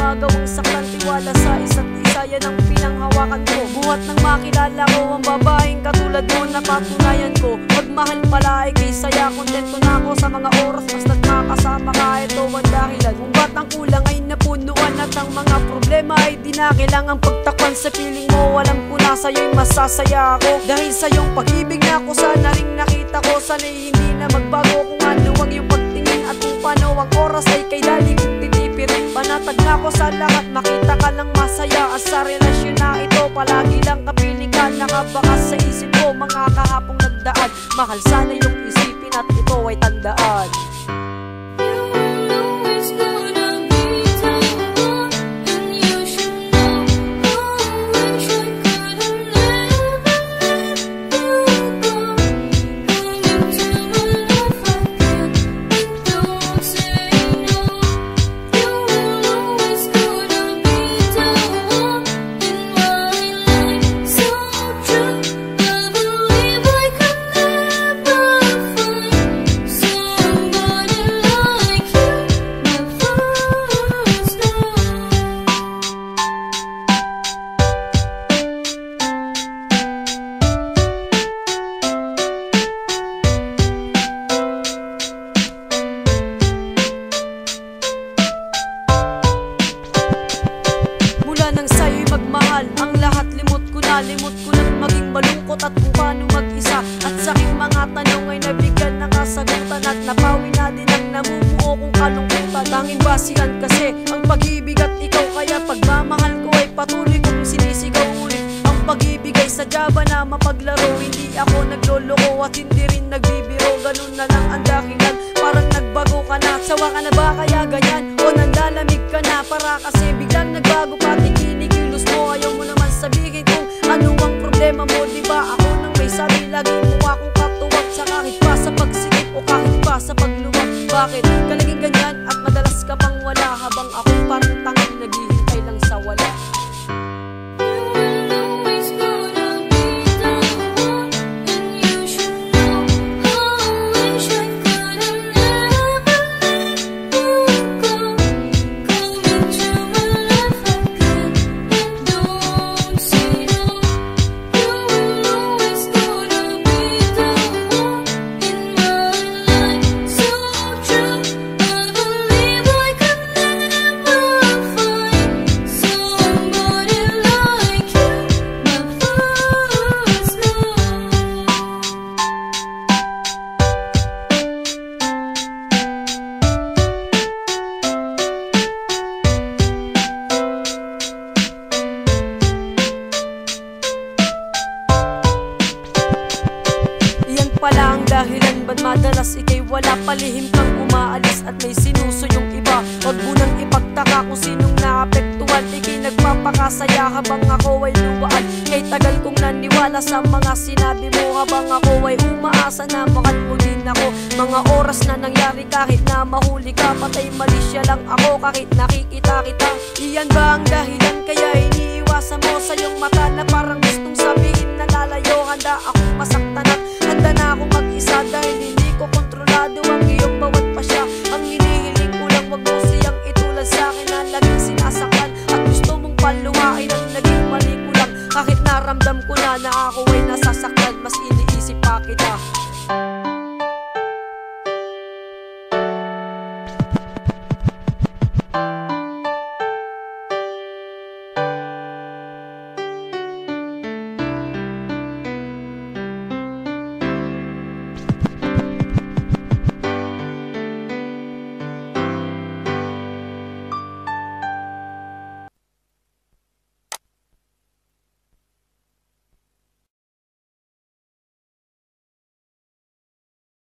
ginagawang saktan. Tiwala sa isa't isa, yan ang pinanghawakan ko. Buhat nang makilala ko ang babaeng katulad mo, napatunayan ko magmahal pala ay kisaya. Kontento na ako sa mga oras basta't makasama ka, ito ang dahilan kung ba't ang kulang ay napunuan. At ang mga problema ay di na kailangang pagtakpan. Sa piling mo alam ko na sa'yo'y masasaya ako. Dahil sa iyong pag-ibig na ako sana ring nakita ko. Sana'y hindi na magbago kung ano ang iyong pagtingin. At kung paano ang oras ay kay dali kong titipirin. Panatag na ako sa lahat, makita ka lang masaya. At sa relasyon na ito palagi lang kapiling ka. Nakabakas sa isip ko mga kahapong nagdaan. Mahal sana yung isipin at ito ay tandaan. Ang lahat limot ko na't maging malungkot at kung paano mag-isa. At sa aking mga tanong ay nabigyan ng kasagutan. At napawi na din ang namumuo kong kalungkutan. Tanging basihan kasi ang pag-ibig at ikaw, kaya pagmamahal ko ay patuloy kong sinisigaw ulit. Ang pag-ibig ay sadya ba na mapaglaro? Hindi ako nagloloko at hindi rin nagbibiro. Ganun na lang ang dahilan, parang nagbago ka na. Sawa ka na ba kaya ganyan? O nanlalamig ka na? Para kasi biglang nagbago pati kinikilos mo. Ayaw mo naman sabihin kung ano ang problema mo. Diba ako nang may sabi, lagi mo akong katuwag. Sa kahit pa sa pagsikip o kahit pa sa pagluwag. Bakit ka naging ganyan at madalas ka pang wala? Habang ako parang tanging naghihintay lang sa wala. Pala ang dahilan ba't madalas ikay wala? Palihim kang umaalis at may sinuso yung iba. Huwag mo nang ipagtaka kung sinong naapektuhan. Ikay nagpapakasaya habang ako ay luwaan. Kay tagal kong naniwala sa mga sinabi mo. Habang ako ay umaasa na mahal mo din ako. Mga oras na nangyari kahit na mahuli ka. Patay mali siya lang ako kahit nakikita kita. Iyan ba ang dahilan kaya iniiwasan mo sa iyong mata? Na parang gustong sabihin na lalayo. Handa akong masaktan at handa na akong mag-isa. Dahil hindi ko kontrolado ang iyong bawat pasya. Ang hinihiling ko lang wag mo siyang itulad sa akin na laging sinasaktan. At gusto mong paluhain ang naging mali ko lang. Kahit naramdam ko na ako